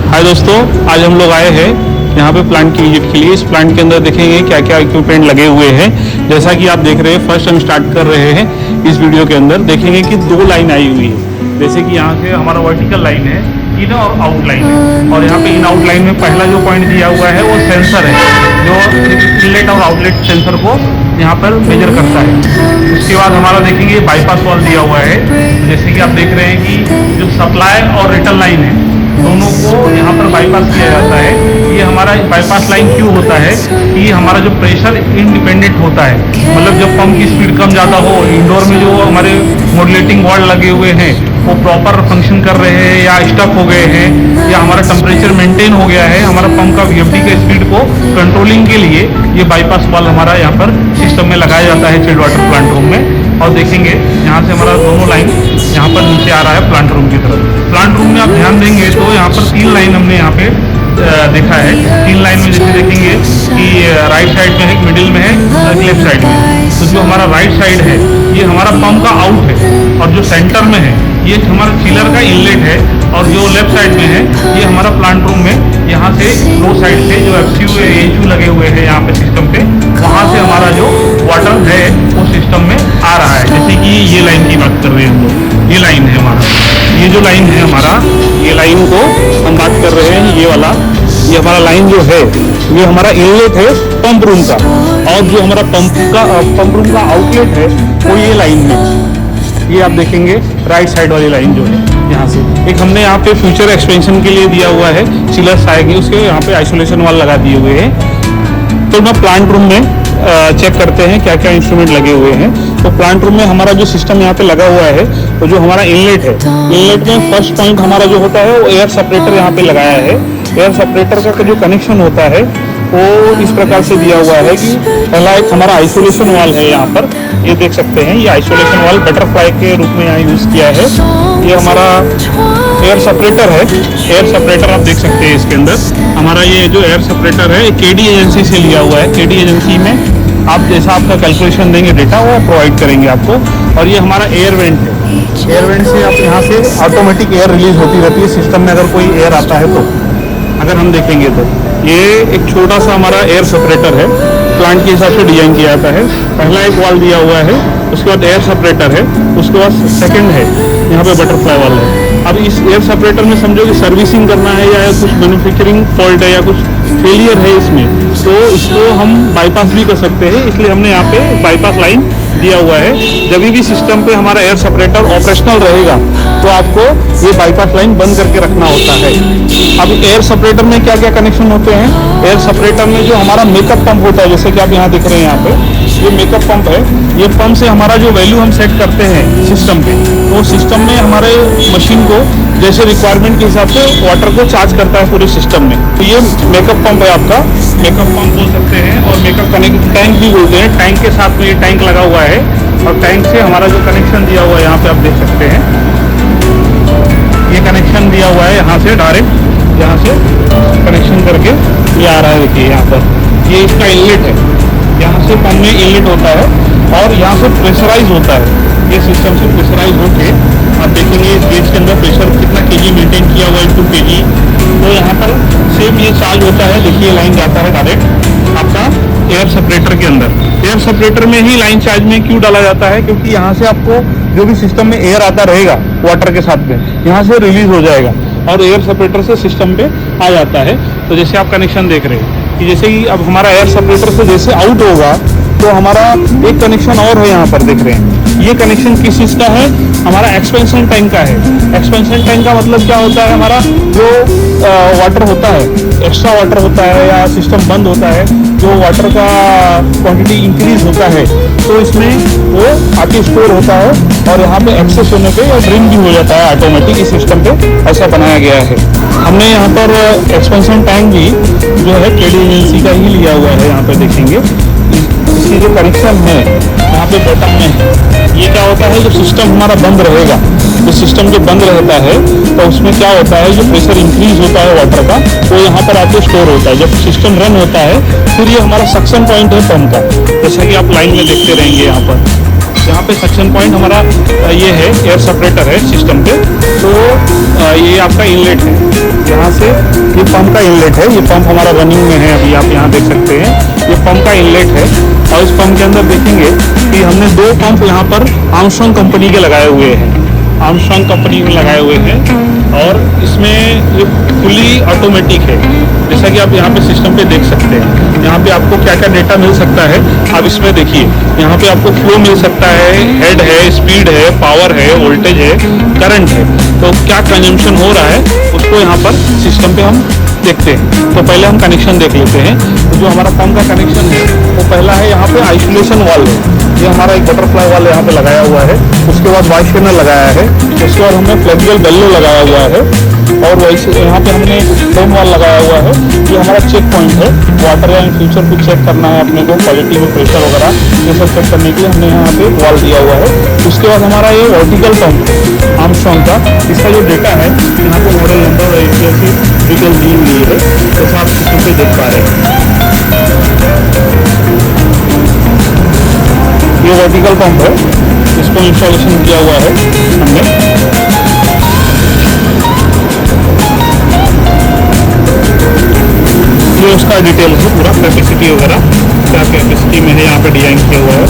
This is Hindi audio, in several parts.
हाय दोस्तों, आज हम लोग आए हैं यहाँ पे प्लांट की विजिट के लिए। इस प्लांट के अंदर देखेंगे क्या क्या इक्विपमेंट लगे हुए हैं। जैसा कि आप देख रहे हैं, फर्स्ट हम स्टार्ट कर रहे हैं। इस वीडियो के अंदर देखेंगे कि 2 लाइन आई हुई है। जैसे कि यहाँ से हमारा वर्टिकल लाइन है, इन और आउट लाइन है। और यहाँ पे इन आउट लाइन में पहला जो पॉइंट दिया हुआ है वो सेंसर है, जो इनलेट और आउटलेट सेंसर को यहाँ पर मेजर करता है। उसके बाद हमारा देखेंगे बाईपास वॉल दिया हुआ है। जैसे कि आप देख रहे हैं कि जो सप्लाई और रिटर्न लाइन है, दोनों को यहाँ पर बाईपास किया जाता है। ये हमारा बाईपास लाइन क्यों होता है कि हमारा जो प्रेशर इंडिपेंडेंट होता है, मतलब जब पंप की स्पीड कम ज़्यादा हो, इंडोर में जो हमारे मॉड्यूलेटिंग वाल्व लगे हुए हैं वो प्रॉपर फंक्शन कर रहे हैं या स्टक हो गए हैं, या हमारा टेम्परेचर मेंटेन हो गया है, हमारा पंप का वीएफडी के स्पीड को कंट्रोलिंग के लिए ये बाईपास वाल्व हमारा यहाँ पर सिस्टम में लगाया जाता है चिल्ड वाटर प्लांट रूम में। और देखेंगे यहाँ से हमारा दोनों लाइन यहाँ पर नीचे आ रहा है प्लांट रूम की तरफ। प्लांट रूम में आप ध्यान देंगे तो यहाँ पर 3 लाइन हमने यहाँ पे देखा है। 3 लाइन में जैसे देखेंगे कि राइट साइड में है, मिडिल में है, लेफ्ट साइड में। तो जो हमारा राइट साइड है ये हमारा पंप का आउट है, और जो सेंटर में है ये हमारा चिलर का इनलेट है, और जो लेफ्ट साइड में है ये हमारा प्लांट रूम में यहाँ से दो साइड से जो एफसीयू एएचयू लगे हुए हैं यहाँ पे सिस्टम पे, वहाँ से हमारा जो वाटर है वो सिस्टम में आ रहा है। जैसे कि ये लाइन की बात कर रहे हैं हम लोग, ये लाइन है हमारा, ये जो लाइन है हमारा, ये लाइन को हम बात कर रहे हैं। ये वाला, ये हमारा लाइन जो है ये हमारा इनलेट है पंप रूम का, और जो हमारा पंप रूम का आउटलेट है वो ये लाइन है। ये आप देखेंगे राइट साइड वाली लाइन जो है यहाँ से। एक हमने यहाँ पे फ्यूचर एक्सपेंशन के लिए दिया हुआ है, चिलर्स आएंगे उसके यहाँ पे आइसोलेशन वाल लगा दिए हुए हैं। तो मैं प्लांट रूम में चेक करते हैं क्या क्या इंस्ट्रूमेंट लगे हुए हैं। तो प्लांट रूम में हमारा जो सिस्टम यहाँ पे लगा हुआ है, तो जो हमारा इनलेट है, इनलेट में फर्स्ट पॉइंट हमारा जो होता है वो एयर सेपरेटर यहाँ पे लगाया है। एयर सेपरेटर का जो कनेक्शन होता है वो इस प्रकार से दिया हुआ है कि पहला एक हमारा आइसोलेशन वाल है यहाँ पर, ये देख सकते हैं। ये आइसोलेशन वाल बटरफ्लाई के रूप में यहाँ यूज़ किया है। ये हमारा एयर सेपरेटर है। एयर सेपरेटर आप देख सकते हैं इसके अंदर हमारा ये जो एयर सेपरेटर है केडी एजेंसी से लिया हुआ है। केडी एजेंसी में आप जैसा आपका कैलकुलेशन देंगे डेटा वो प्रोवाइड करेंगे आपको। और ये हमारा एयर वेंट है। एयर वेंट से आप यहाँ से ऑटोमेटिक एयर रिलीज होती रहती है सिस्टम में, अगर कोई एयर आता है तो। अगर हम देखेंगे तो ये एक छोटा सा हमारा एयर सेपरेटर है, प्लांट के हिसाब से डिजाइन किया जाता है। पहला एक वाल दिया हुआ है, उसके बाद एयर सेपरेटर है, उसके बाद सेकंड है यहाँ पे बटरफ्लाई वाल है। अब इस एयर सेपरेटर में समझो कि सर्विसिंग करना है या कुछ मैन्युफैक्चरिंग फॉल्ट है या कुछ फेलियर है इसमें, तो इसको हम बाईपास भी कर सकते हैं। इसलिए हमने यहाँ पे बाईपास लाइन दिया हुआ है। जब भी सिस्टम पे हमारा एयर सेपरेटर ऑपरेशनल रहेगा तो आपको ये बाईपास लाइन बंद करके रखना होता है। अब एयर सेपरेटर में क्या क्या कनेक्शन होते हैं? एयर सेपरेटर में जो हमारा मेकअप पंप होता है, जैसे कि आप यहाँ दिख रहे हैं, यहाँ पे ये मेकअप पंप है। ये पंप से हमारा जो वैल्यू हम सेट करते हैं सिस्टम पे, तो सिस्टम में हमारे मशीन को जैसे रिक्वायरमेंट के हिसाब से वाटर को चार्ज करता है पूरे सिस्टम में। तो ये मेकअप पंप है आपका, मेकअप पंप बोल सकते हैं, और मेकअप टैंक भी बोलते हैं। टैंक के साथ में ये टैंक लगा हुआ है, और टैंक से हमारा जो कनेक्शन दिया हुआ है यहाँ पे आप देख सकते हैं, ये कनेक्शन दिया हुआ है यहाँ से डायरेक्ट, यहाँ से कनेक्शन करके ये आ रहा है। देखिए यहाँ पर ये इसका इनलेट है, यहाँ से पंप में इनलेट होता है और यहाँ से प्रेशराइज होता है। ये सिस्टम से प्रेशराइज होके आप देखेंगे इस गेज के अंदर प्रेशर कितना केजी मेंटेन किया हुआ है, 2 kg। तो यहाँ पर सेम ये चार्ज होता है। देखिए लाइन जाता है डायरेक्ट आपका एयर सेपरेटर के अंदर। एयर सेपरेटर में ही लाइन चार्ज में क्यों डाला जाता है? क्योंकि यहाँ से आपको जो भी सिस्टम में एयर आता रहेगा वाटर के साथ में, यहाँ से रिलीज हो जाएगा और एयर सेपरेटर से सिस्टम पे आ जाता है। तो जैसे आप कनेक्शन देख रहे हैं कि जैसे ही अब हमारा एयर सेपरेटर से जैसे आउट होगा तो हमारा एक कनेक्शन और है, यहाँ पर देख रहे हैं। ये कनेक्शन किस चीज़ का है? हमारा एक्सपेंशन टैंक का है। एक्सपेंशन टैंक का मतलब क्या होता है? हमारा जो वाटर होता है, एक्स्ट्रा वाटर होता है या सिस्टम बंद होता है, जो वाटर का क्वांटिटी इंक्रीज होता है तो इसमें वो आके स्टोर होता है, और यहाँ पे एक्सेस होने पे या ड्रेन भी हो जाता है ऑटोमेटिक। इस सिस्टम पे ऐसा बनाया गया है। हमने यहाँ पर एक्सपेंशन टैंक भी जो है केडी एजेंसी का ही लिया हुआ है। यहाँ पे देखेंगे इसकी जो कनेक्शन है यहाँ पे बटन में है। ये क्या होता है, जो सिस्टम हमारा बंद रहेगा, जो सिस्टम जो बंद रहता है तो उसमें क्या होता है, जो प्रेशर इंक्रीज होता है वाटर का वो यहाँ पर आके स्टोर होता है। जब सिस्टम रन होता है फिर ये हमारा सक्शन पॉइंट है पंप का, जैसा कि आप लाइन में देखते रहेंगे यहाँ पर। यहाँ पे सक्शन पॉइंट हमारा ये है, एयर सेपरेटर है सिस्टम पे। तो ये आपका इनलेट है, यहाँ से ये पंप का इनलेट है। ये पंप हमारा रनिंग में है अभी, आप यहाँ देख सकते हैं, ये पंप का इनलेट है। और इस पंप के अंदर देखेंगे कि हमने 2 पंप यहाँ पर आर्मस्ट्रांग कंपनी के लगाए हुए हैं, आर्मस्ट्रांग कंपनी में लगाए हुए हैं। और इसमें ये फुली ऑटोमेटिक है, जैसा कि आप यहाँ पे सिस्टम पे देख सकते हैं। यहाँ पे आपको क्या क्या डेटा मिल सकता है आप इसमें देखिए। यहाँ पे आपको फ्लो मिल सकता है, हेड है, स्पीड है, पावर है, वोल्टेज है, करंट है। तो क्या कंजम्पशन हो रहा है उसको यहाँ पर सिस्टम पे हम देखते हैं। तो पहले हम कनेक्शन देख लेते हैं। तो जो हमारा पंप का कनेक्शन है वो पहला है, यहाँ पे आइसोलेशन वाल्व है। ये हमारा एक बटरफ्लाई वाल यहाँ पे लगाया हुआ है। उसके बाद वाइस स्कैनर लगाया है। उसके बाद हमने फ्लेक्सिबल बेल्लो लगाया हुआ है। और वैसे यहाँ पे हमने फ्लेम वाल लगाया हुआ है। ये हमारा चेक पॉइंट है, वाटर या इन फ्यूचर को चेक करना है अपने को, क्वालिटी में प्रेशर वगैरह ये सब चेक करने के लिए हमने यहाँ पे वाल दिया हुआ है। उसके बाद हमारा ये वर्टिकल पंप आर्मस्ट्रांग का, इसका जो डेटा है यहाँ पे मॉडल नंबर और ऐसी डिटेल दी हुई है, जैसा आप सिस्टम पे देख पा रहे हैं। ये वर्टिकल पंप है, इसको इंस्टॉलेशन किया हुआ है हमने। ये उसका डिटेल है पूरा, कैपेसिटी वगैरह क्या कैपेसिटी में है यहाँ पे डिजाइन किया हुआ है।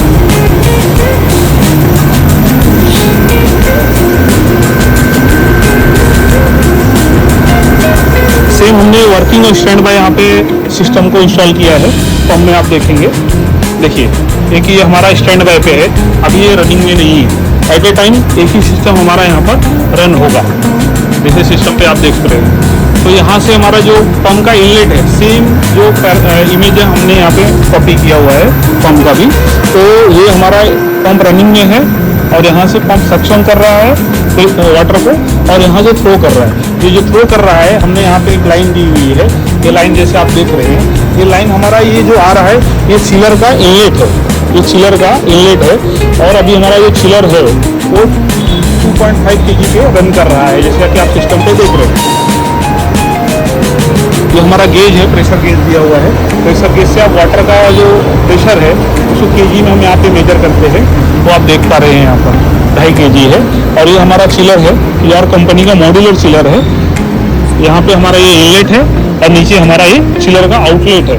सेम हमने वर्किंग और स्टैंड बाय यहाँ पे सिस्टम को इंस्टॉल किया है। पंप में आप देखेंगे, देखिए एक ये हमारा स्टैंड बाय पे है, अभी ये रनिंग में नहीं है। एट ए टाइम एक ही सिस्टम हमारा यहाँ पर रन होगा, जैसे सिस्टम पे आप देख रहे हैं। तो यहाँ से हमारा जो पंप का इनलेट है, सेम जो इमेज है हमने यहाँ पे कॉपी किया हुआ है पंप का भी। तो ये हमारा पंप रनिंग में है और यहाँ से पंप सक्शन कर रहा है वाटर को, और यहाँ से थ्रो कर रहा है। ये जो थ्रो कर रहा है हमने यहाँ पे एक लाइन दी हुई है। ये लाइन जैसे आप देख रहे हैं, ये लाइन हमारा ये जो आ रहा है ये चिलर का इनलेट है, ये चिलर का इनलेट है। और अभी हमारा ये चिलर है वो 2.5 kg पे रन कर रहा है, जैसे कि आप सिस्टम पे देख रहे हैं। ये हमारा गेज है, प्रेशर गेज दिया हुआ है। प्रेशर गेज से आप वाटर का जो प्रेशर है उसको केजी में हम यहाँ पे मेजर करते हैं। वो आप देख पा रहे हैं यहाँ पर 2.5 kg है। और ये हमारा चिलर है, यार कंपनी का मॉड्यूलर चिलर है। यहाँ पे हमारा ये इनलेट है और नीचे हमारा ये चिलर का आउटलेट है।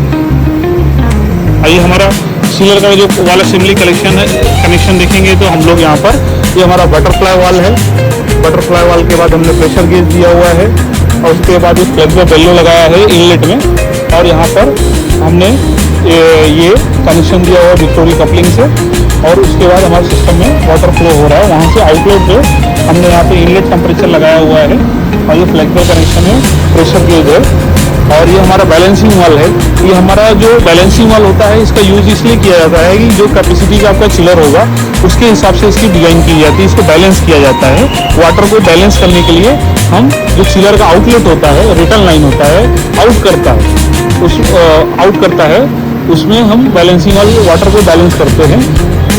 और ये हमारा चिलर का जो वाल असेंबली कनेक्शन देखेंगे तो हम लोग यहाँ पर, ये हमारा बटरफ्लाई वाल है। बटरफ्लाई वाल के बाद हमने प्रेशर गेज दिया हुआ है और उसके बाद एक फ्लेक्सिबल बेल्लो लगाया है इनलेट में। और यहाँ पर हमने ये कनेक्शन दिया हुआ है विक्टोरी कपलिंग से। और उसके बाद हमारे सिस्टम में वाटर फ्लो हो रहा है, वहाँ से आउटलेट पे हमने यहाँ पे इनलेट टेम्परेचर लगाया हुआ है। और ये फ्लेक्सिबल कनेक्शन है, प्रेशर गेज है। और ये हमारा बैलेंसिंग वाल है। ये हमारा जो बैलेंसिंग वाल होता है इसका यूज इसलिए किया जाता है कि जो कैपेसिटी का आपका चिलर होगा उसके हिसाब से इसकी डिजाइन की जाती है, इसको बैलेंस किया जाता है। वाटर को बैलेंस करने के लिए हम जो चिलर का आउटलेट होता है, रिटर्न लाइन होता है, आउट करता है, उसमें हम बैलेंसिंग वाले वाटर को बैलेंस करते हैं।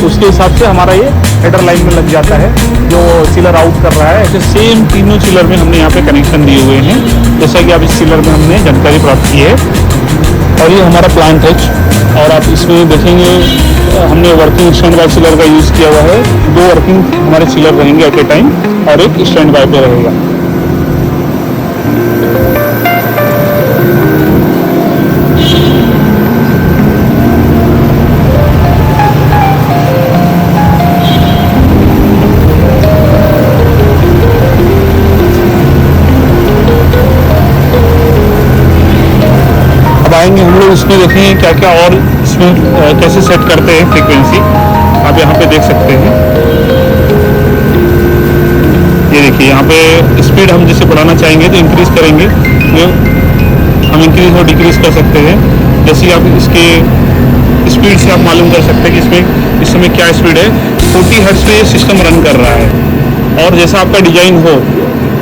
उसके हिसाब से हमारा ये हेडर लाइन में लग जाता है जो चिलर आउट कर रहा है। ऐसे सेम तीनों चिलर में हमने यहाँ पे कनेक्शन दिए हुए हैं, जैसा कि आप इस चिलर में हमने जानकारी प्राप्त की है। और ये हमारा प्लांट है। और आप इसमें देखेंगे हमने वर्किंग स्टैंड बाय चिलर का यूज़ किया हुआ है। 2 वर्किंग हमारे चिलर रहेंगे एट ए टाइम और एक स्टैंड बाय पे रहेगा। आएंगे हम लोग इसमें देखेंगे क्या क्या और इसमें कैसे सेट करते हैं फ्रीक्वेंसी, आप यहाँ पे देख सकते हैं। ये देखिए यहाँ पे स्पीड हम जैसे बढ़ाना चाहेंगे तो इंक्रीज करेंगे, ये हम इंक्रीज और डिक्रीज कर सकते हैं। जैसे आप इसके स्पीड से आप मालूम कर सकते हैं कि इसमें इस समय क्या स्पीड है। 40 हर्ट्ज पे ये सिस्टम रन कर रहा है। और जैसा आपका डिजाइन हो,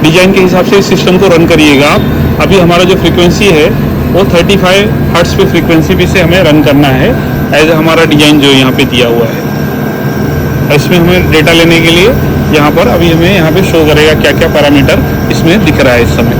डिजाइन के हिसाब से इस सिस्टम को रन करिएगा आप। अभी हमारा जो फ्रीक्वेंसी है वो 35 हर्ट्ज पे फ्रीक्वेंसी भी से हमें रन करना है, एज हमारा डिजाइन जो यहाँ पे दिया हुआ है। इसमें हमें डेटा लेने के लिए यहाँ पर अभी हमें यहाँ पे शो करेगा क्या क्या पैरामीटर इसमें दिख रहा है इस समय।